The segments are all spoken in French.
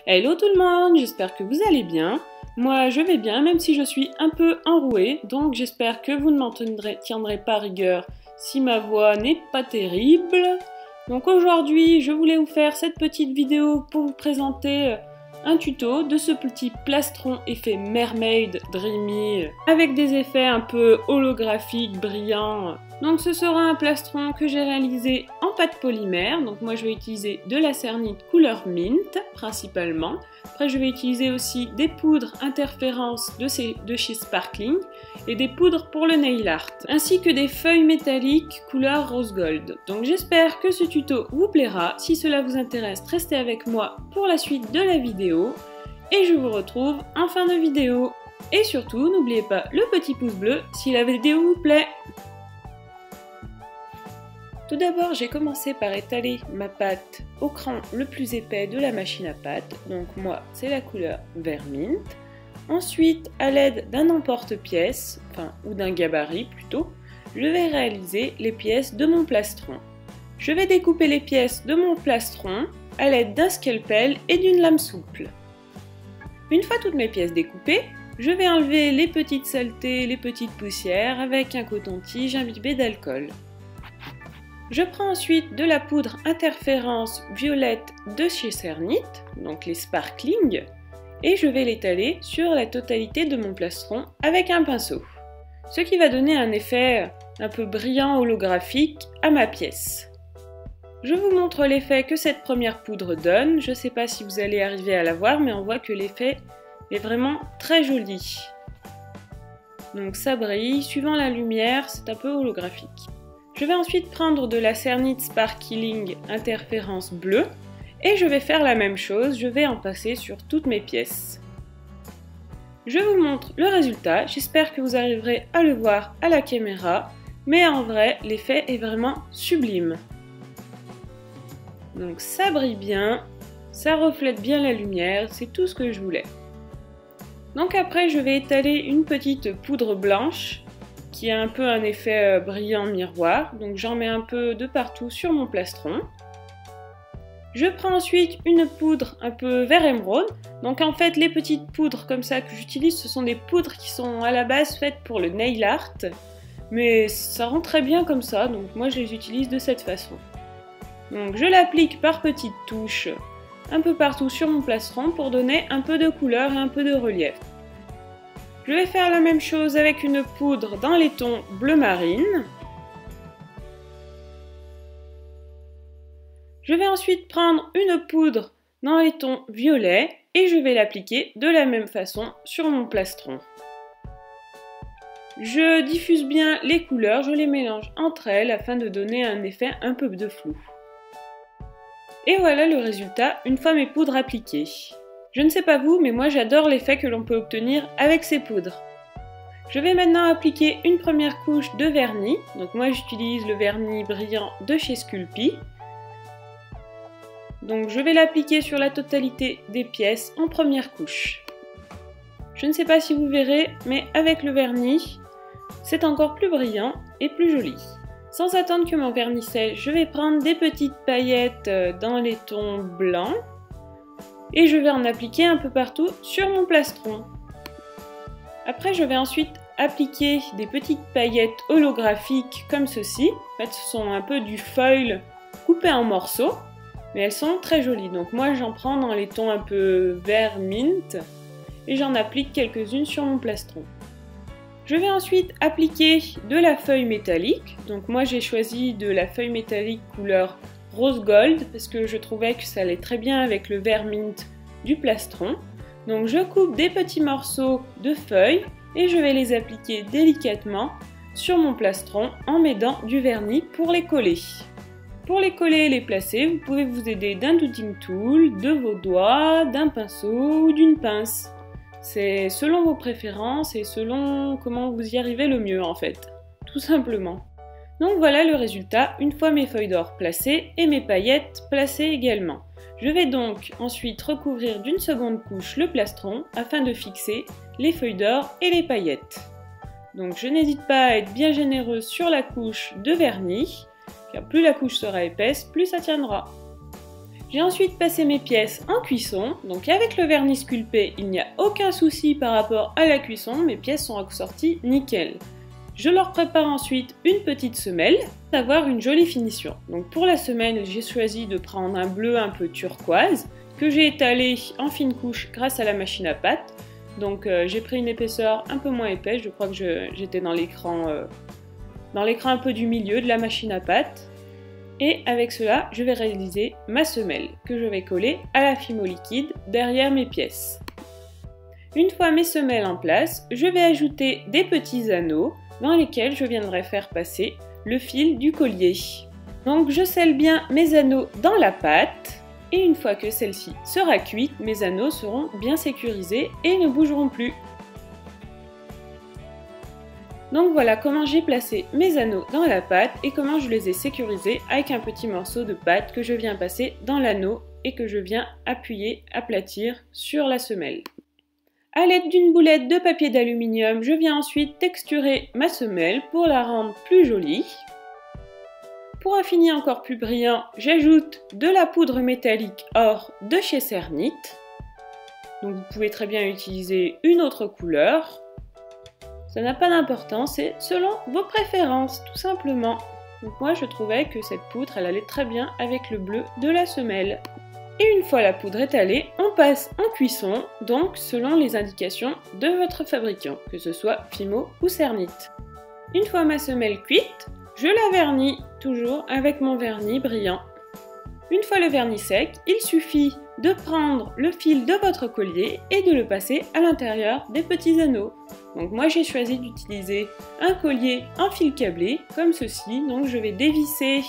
Hello tout le monde, j'espère que vous allez bien. Moi je vais bien même si je suis un peu enrouée, donc j'espère que vous ne m'en tiendrez pas rigueur si ma voix n'est pas terrible. Donc aujourd'hui je voulais vous faire cette petite vidéo pour vous présenter un tuto de ce petit plastron effet Mermaid Dreamy avec des effets un peu holographiques, brillants. Donc ce sera un plastron que j'ai réalisé en pâte polymère, donc moi je vais utiliser de la cernite couleur mint principalement. Après je vais utiliser aussi des poudres interférences de chez Sparkling et des poudres pour le nail art, ainsi que des feuilles métalliques couleur rose gold. Donc j'espère que ce tuto vous plaira, si cela vous intéresse restez avec moi pour la suite de la vidéo et je vous retrouve en fin de vidéo. Et surtout n'oubliez pas le petit pouce bleu si la vidéo vous plaît. Tout d'abord, j'ai commencé par étaler ma pâte au cran le plus épais de la machine à pâte, donc moi c'est la couleur vert mint. Ensuite, à l'aide d'un emporte-pièce, ou d'un gabarit plutôt, je vais réaliser les pièces de mon plastron. Je vais découper les pièces de mon plastron à l'aide d'un scalpel et d'une lame souple. Une fois toutes mes pièces découpées, je vais enlever les petites saletés, les petites poussières avec un coton-tige imbibé d'alcool. Je prends ensuite de la poudre interférence violette de chez Cernite, donc les Sparkling, et je vais l'étaler sur la totalité de mon plastron avec un pinceau. Ce qui va donner un effet un peu brillant holographique à ma pièce. Je vous montre l'effet que cette première poudre donne, je ne sais pas si vous allez arriver à la voir, mais on voit que l'effet est vraiment très joli. Donc ça brille, suivant la lumière, c'est un peu holographique. Je vais ensuite prendre de la Cernite Sparkling interférence bleue et je vais faire la même chose, je vais en passer sur toutes mes pièces. Je vous montre le résultat, j'espère que vous arriverez à le voir à la caméra, mais en vrai l'effet est vraiment sublime. Donc ça brille bien, ça reflète bien la lumière, c'est tout ce que je voulais. Donc après je vais étaler une petite poudre blanche qui a un peu un effet brillant miroir, donc j'en mets un peu de partout sur mon plastron. Je prends ensuite une poudre un peu vert émeraude, donc en fait les petites poudres comme ça que j'utilise ce sont des poudres qui sont à la base faites pour le nail art, mais ça rend très bien comme ça, donc moi je les utilise de cette façon. Donc je l'applique par petites touches un peu partout sur mon plastron pour donner un peu de couleur et un peu de relief. Je vais faire la même chose avec une poudre dans les tons bleu marine. Je vais ensuite prendre une poudre dans les tons violet et je vais l'appliquer de la même façon sur mon plastron. Je diffuse bien les couleurs, je les mélange entre elles afin de donner un effet un peu de flou. Et voilà le résultat une fois mes poudres appliquées. Je ne sais pas vous, mais moi j'adore l'effet que l'on peut obtenir avec ces poudres. Je vais maintenant appliquer une première couche de vernis. Donc moi j'utilise le vernis brillant de chez Sculpey. Donc je vais l'appliquer sur la totalité des pièces en première couche. Je ne sais pas si vous verrez, mais avec le vernis, c'est encore plus brillant et plus joli. Sans attendre que mon vernis sèche, je vais prendre des petites paillettes dans les tons blancs. Et je vais en appliquer un peu partout sur mon plastron. Après je vais ensuite appliquer des petites paillettes holographiques comme ceci. En fait ce sont un peu du foil coupé en morceaux, mais elles sont très jolies. Donc moi j'en prends dans les tons un peu vert mint et j'en applique quelques-unes sur mon plastron. Je vais ensuite appliquer de la feuille métallique. Donc moi j'ai choisi de la feuille métallique couleur rose gold parce que je trouvais que ça allait très bien avec le vert mint du plastron. Donc je coupe des petits morceaux de feuilles et je vais les appliquer délicatement sur mon plastron en mettant du vernis pour les coller. Pour les coller et les placer, vous pouvez vous aider d'un doodling tool, de vos doigts, d'un pinceau ou d'une pince. C'est selon vos préférences et selon comment vous y arrivez le mieux en fait, tout simplement. Donc voilà le résultat une fois mes feuilles d'or placées et mes paillettes placées également. Je vais donc ensuite recouvrir d'une seconde couche le plastron afin de fixer les feuilles d'or et les paillettes. Donc je n'hésite pas à être bien généreuse sur la couche de vernis, car plus la couche sera épaisse, plus ça tiendra. J'ai ensuite passé mes pièces en cuisson, donc avec le vernis sculpté, il n'y a aucun souci par rapport à la cuisson, mes pièces sont ressorties nickel. Je leur prépare ensuite une petite semelle, d'avoir une jolie finition. Donc pour la semelle, j'ai choisi de prendre un bleu un peu turquoise, que j'ai étalé en fine couche grâce à la machine à pâte. Donc j'ai pris une épaisseur un peu moins épaisse, je crois que j'étais dans l'écran un peu du milieu de la machine à pâte. Et avec cela, je vais réaliser ma semelle que je vais coller à la fimo liquide derrière mes pièces. Une fois mes semelles en place, je vais ajouter des petits anneaux dans lesquels je viendrai faire passer le fil du collier. Donc je scelle bien mes anneaux dans la pâte et une fois que celle-ci sera cuite, mes anneaux seront bien sécurisés et ne bougeront plus. Donc voilà comment j'ai placé mes anneaux dans la pâte et comment je les ai sécurisés avec un petit morceau de pâte que je viens passer dans l'anneau et que je viens appuyer, aplatir sur la semelle. A l'aide d'une boulette de papier d'aluminium, je viens ensuite texturer ma semelle pour la rendre plus jolie. Pour un fini encore plus brillant, j'ajoute de la poudre métallique or de chez Cernit. Donc vous pouvez très bien utiliser une autre couleur. Ça n'a pas d'importance, c'est selon vos préférences, tout simplement. Donc moi, je trouvais que cette poudre, elle allait très bien avec le bleu de la semelle. Et une fois la poudre étalée, on passe en cuisson, donc selon les indications de votre fabricant, que ce soit Fimo ou Cernit. Une fois ma semelle cuite, je la vernis, toujours avec mon vernis brillant. Une fois le vernis sec, il suffit de prendre le fil de votre collier et de le passer à l'intérieur des petits anneaux. Donc moi j'ai choisi d'utiliser un collier en fil câblé comme ceci, donc je vais dévisser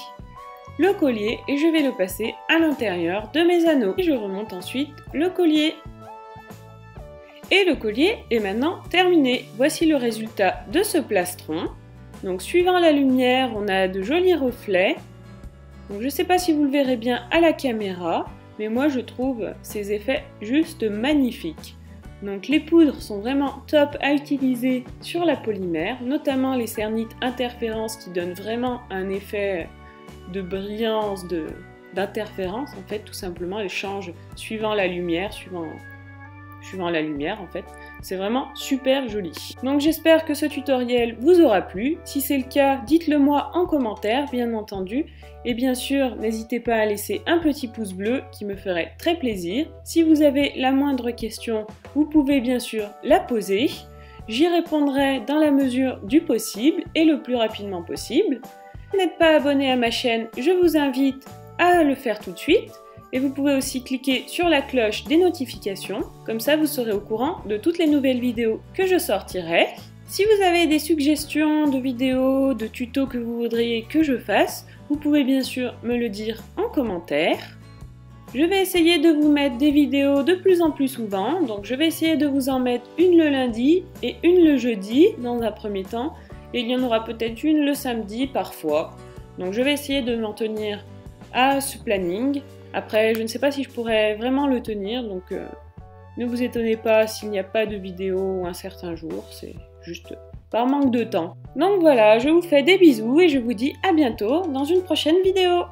le collier et je vais le passer à l'intérieur de mes anneaux. Et je remonte ensuite le collier. Et le collier est maintenant terminé. Voici le résultat de ce plastron. Donc suivant la lumière, on a de jolis reflets. Donc je ne sais pas si vous le verrez bien à la caméra, mais moi je trouve ces effets juste magnifiques. Donc les poudres sont vraiment top à utiliser sur la polymère, notamment les Cernit interférences qui donnent vraiment un effet de brillance, d'interférence en fait, tout simplement. Elles changent suivant la lumière, suivant la lumière en fait. C'est vraiment super joli. Donc j'espère que ce tutoriel vous aura plu. Si c'est le cas, dites-le moi en commentaire, bien entendu. Et bien sûr, n'hésitez pas à laisser un petit pouce bleu qui me ferait très plaisir. Si vous avez la moindre question, vous pouvez bien sûr la poser. J'y répondrai dans la mesure du possible et le plus rapidement possible. Si vous n'êtes pas abonné à ma chaîne, je vous invite à le faire tout de suite. Et vous pouvez aussi cliquer sur la cloche des notifications, comme ça vous serez au courant de toutes les nouvelles vidéos que je sortirai. Si vous avez des suggestions de vidéos, de tutos que vous voudriez que je fasse, vous pouvez bien sûr me le dire en commentaire. Je vais essayer de vous mettre des vidéos de plus en plus souvent, donc je vais essayer de vous en mettre une le lundi et une le jeudi dans un premier temps, et il y en aura peut-être une le samedi parfois. Donc je vais essayer de m'en tenir à ce planning. Après, je ne sais pas si je pourrais vraiment le tenir, donc ne vous étonnez pas s'il n'y a pas de vidéo un certain jour, c'est juste par manque de temps. Donc voilà, je vous fais des bisous et je vous dis à bientôt dans une prochaine vidéo.